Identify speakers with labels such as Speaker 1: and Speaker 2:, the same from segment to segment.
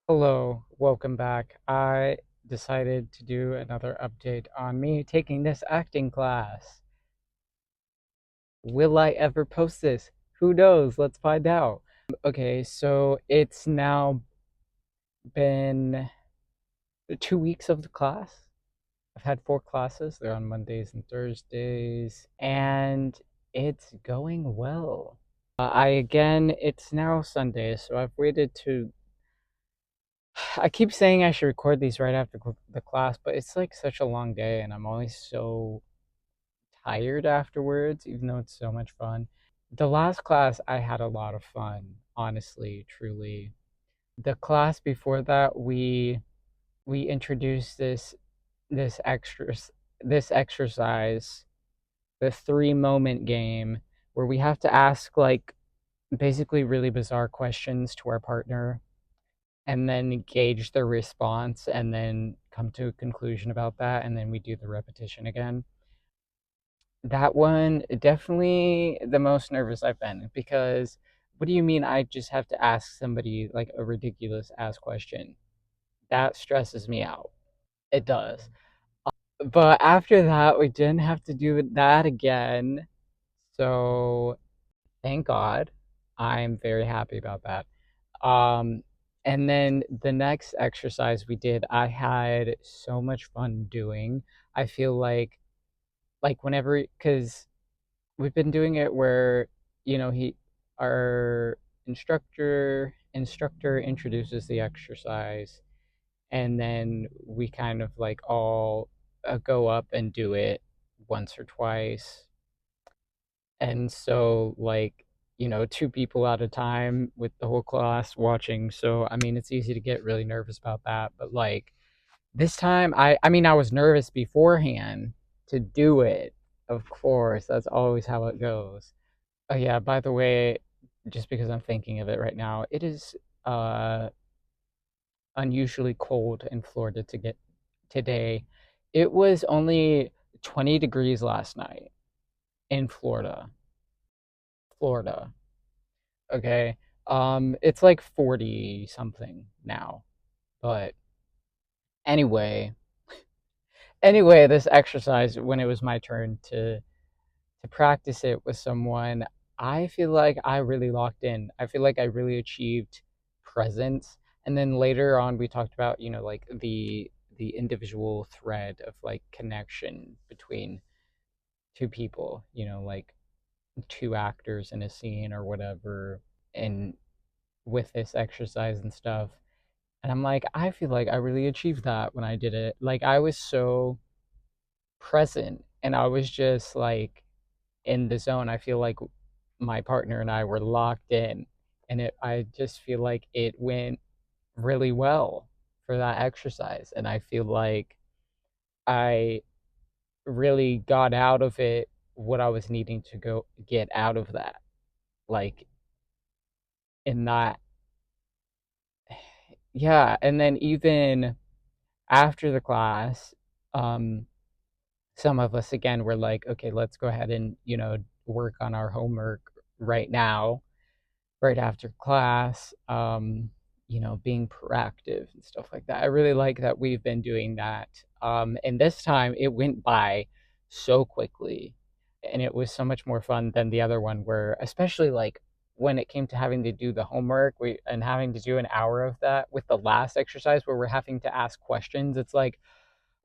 Speaker 1: Hello, welcome back. I decided to do another update on me taking this acting class. Will I ever post this? Who knows? Let's find out. Okay, so it's now been 2 weeks of the class. I've had 4 classes. They're on Mondays and Thursdays, and it's going well. It's now Sunday, so I've waited to I keep saying I should record these right after the class, but it's like such a long day, and I'm always so tired afterwards, even though it's so much fun. The last class, I had a lot of fun, honestly, truly. The class before that, we introduced this extra this exercise, the 3 moment game, where we have to ask like basically really bizarre questions to our partner and then gauge their response and then come to a conclusion about that, and then we do the repetition again. That one definitely the most nervous I've been, because what do you mean I just have to ask somebody like a ridiculous ass question? That stresses me out. It does. But after that, we didn't have to do that again. So thank God. I'm very happy about that. Um, and then the next exercise we did, I had so much fun doing. I feel like whenever, because we've been doing it where, our instructor introduces the exercise, and then we kind of like all go up and do it once or twice. And so like, two people at a time with the whole class watching. So I mean, it's easy to get really nervous about that, but like this time I mean, I was nervous beforehand to do it. Of course, that's always how it goes. Oh yeah, by the way, just because I'm thinking of it right now, it is uh unusually cold in Florida to get today. It was only 20 degrees last night in Florida. Florida. Okay. It's like 40 something now. But anyway, this exercise, when it was my turn to practice it with someone, I feel like I really locked in. I feel like I really achieved presence. And then later on we talked about, like the individual thread of like connection between two people, like two actors in a scene or whatever. And with this exercise and stuff, and I'm like, I feel like I really achieved that when I did it. Like I was so present and I was just like in the zone. I feel like my partner and I were locked in, and I just feel like it went really well for that exercise, and I feel like I really got out of it what I was needing to go get out of that. Like in that, yeah, and then even after the class, um some of us again were like, okay, let's go ahead and, work on our homework right now, right after class, being proactive and stuff like that. I really like that we've been doing that. And this time it went by so quickly, and it was so much more fun than the other one, where, especially like when it came to having to do the homework, and having to do an hour of that with the last exercise where we're having to ask questions. It's like,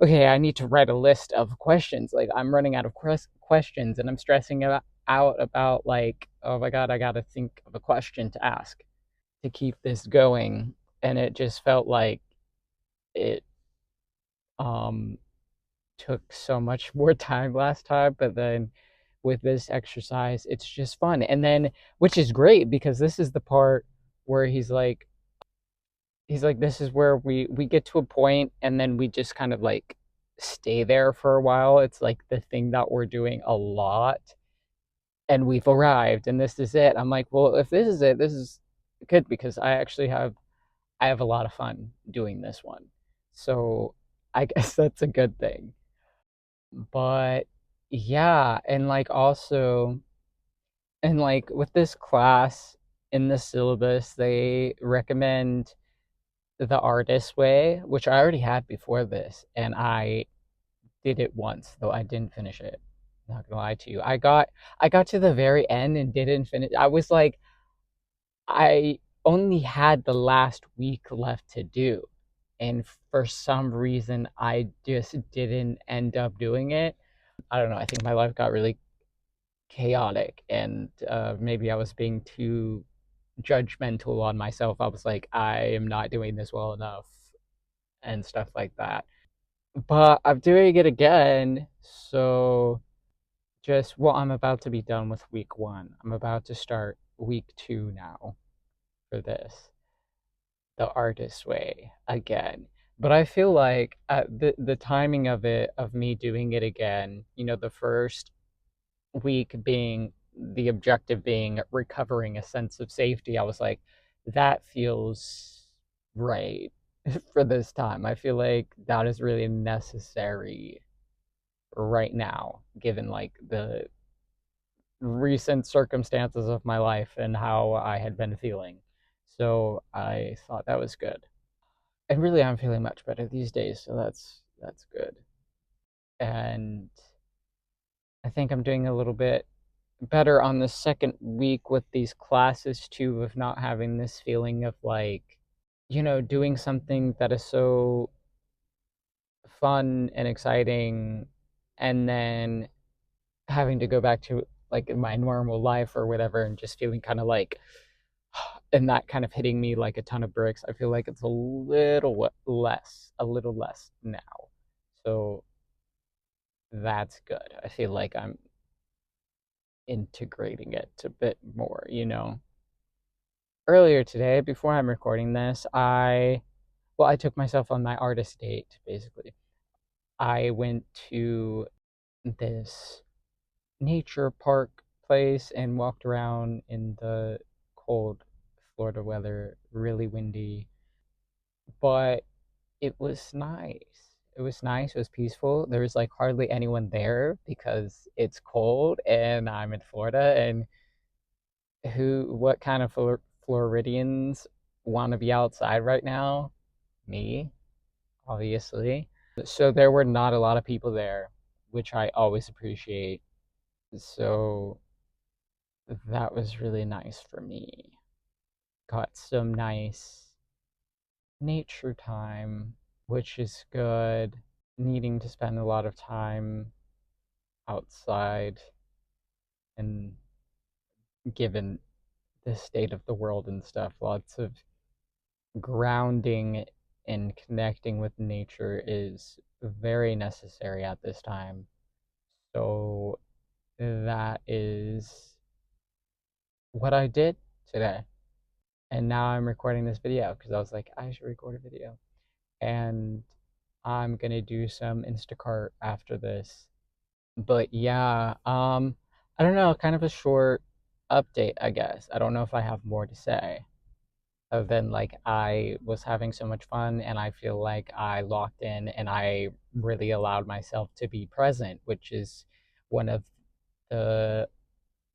Speaker 1: okay, I need to write a list of questions. Like I'm running out of questions, and I'm stressing out about like, oh my god, I got to think of a question to ask to keep this going. And it just felt like it um took so much more time last time, but then with this exercise, it's just fun. And then, which is great, because this is the part where he's like, this is where we get to a point, and then we just kind of like stay there for a while. It's like the thing that we're doing a lot, and we've arrived, and this is it. I'm like, well, if this is it, this is good, because I have a lot of fun doing this one. So I guess that's a good thing. But yeah, and like also, and like with this class, in the syllabus they recommend the artist way, which I already had before this, and I did it once, though I didn't finish it. Not gonna lie to you. I got to the very end and didn't finish. I was like, I only had the last week left to do, and for some reason I just didn't end up doing it. I don't know. I think my life got really chaotic, and maybe I was being too judgmental on myself. I was like, I am not doing this well enough, and stuff like that. But I'm doing it again, so just well, I'm about to be done with week one. I'm about to start week two now for this, the artist way again. But I feel like the timing of it, of me doing it again, the first week being the objective being recovering a sense of safety, I was like, that feels right for this time. I feel like that is really necessary right now, given like the recent circumstances of my life and how I had been feeling. So I thought that was good. And really I'm feeling much better these days, so that's good. And I think I'm doing a little bit better on the second week with these classes too, of not having this feeling of like, doing something that is so fun and exciting and then having to go back to like my normal life or whatever and just feeling kind of like and that kind of hitting me like a ton of bricks. I feel like it's a little less now. So that's good. I feel like I'm integrating it a bit more. Earlier today, before I'm recording this, I took myself on my artist date, basically. I went to this nature park place and walked around in the cold Florida weather, really windy, but it was nice. It was nice. It was peaceful. There was like hardly anyone there because it's cold and I'm in Florida. And what kind of Floridians want to be outside right now? Me, obviously. So there were not a lot of people there, which I always appreciate. So that was really nice for me. Got some nice nature time, which is good. Needing to spend a lot of time outside, and given the state of the world and stuff, lots of grounding and connecting with nature is very necessary at this time. So that is what I did today. And now I'm recording this video because I was like, I should record a video. And I'm gonna do some Instacart after this. But yeah, I don't know, kind of a short update, I guess. I don't know if I have more to say other than like I was having so much fun and I feel like I locked in and I really allowed myself to be present, which is one of the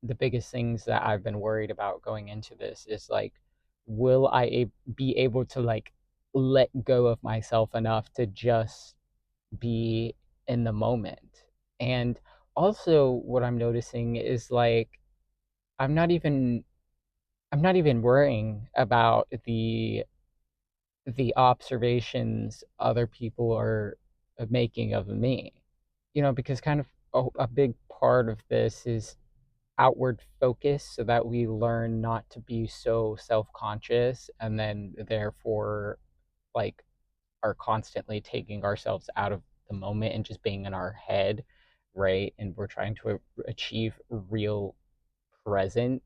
Speaker 1: the biggest things that I've been worried about going into this is like, will be able to like let go of myself enough to just be in the moment? And also, what I'm noticing is like, I'm not even I'm not even worrying about the observations other people are making of me, because kind of a big part of this is outward focus so that we learn not to be so self-conscious and then therefore like are constantly taking ourselves out of the moment and just being in our head, right? And we're trying to achieve real presence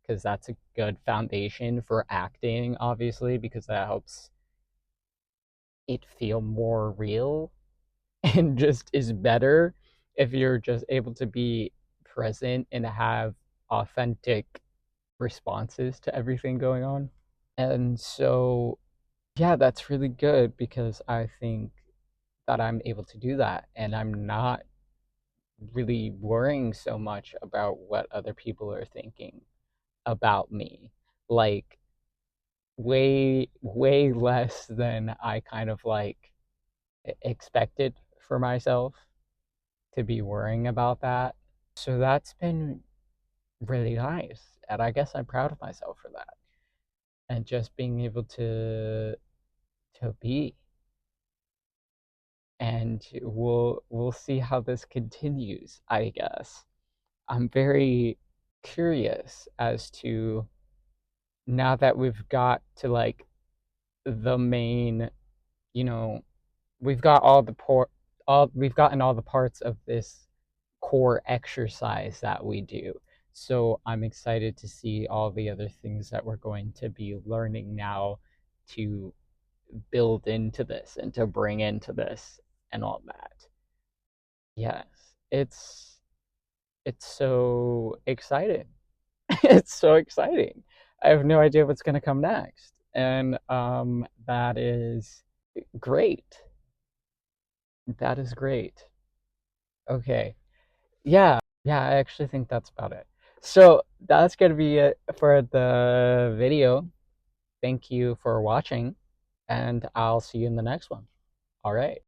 Speaker 1: because that's a good foundation for acting, obviously, because that helps it feel more real and just is better if you're just able to be present and have authentic responses to everything going on. And so, yeah, that's really good because I think that I'm able to do that and I'm not really worrying so much about what other people are thinking about me. Like, way less than I kind of like expected for myself to be worrying about that. So that's been really nice. And I guess I'm proud of myself for that. And just being able to be. And we'll see how this continues, I guess. I'm very curious as to, now that we've got to like the main, you know, we've got all we've gotten all the parts of this core exercise that we do. So I'm excited to see all the other things that we're going to be learning now to build into this and to bring into this and all that. Yes, it's so exciting. It's so exciting. I have no idea what's going to come next. And that is great. That is great. Okay. Yeah. Yeah, I actually think that's about it. So that's going to be it for the video. Thank you for watching, and I'll see you in the next one. All right.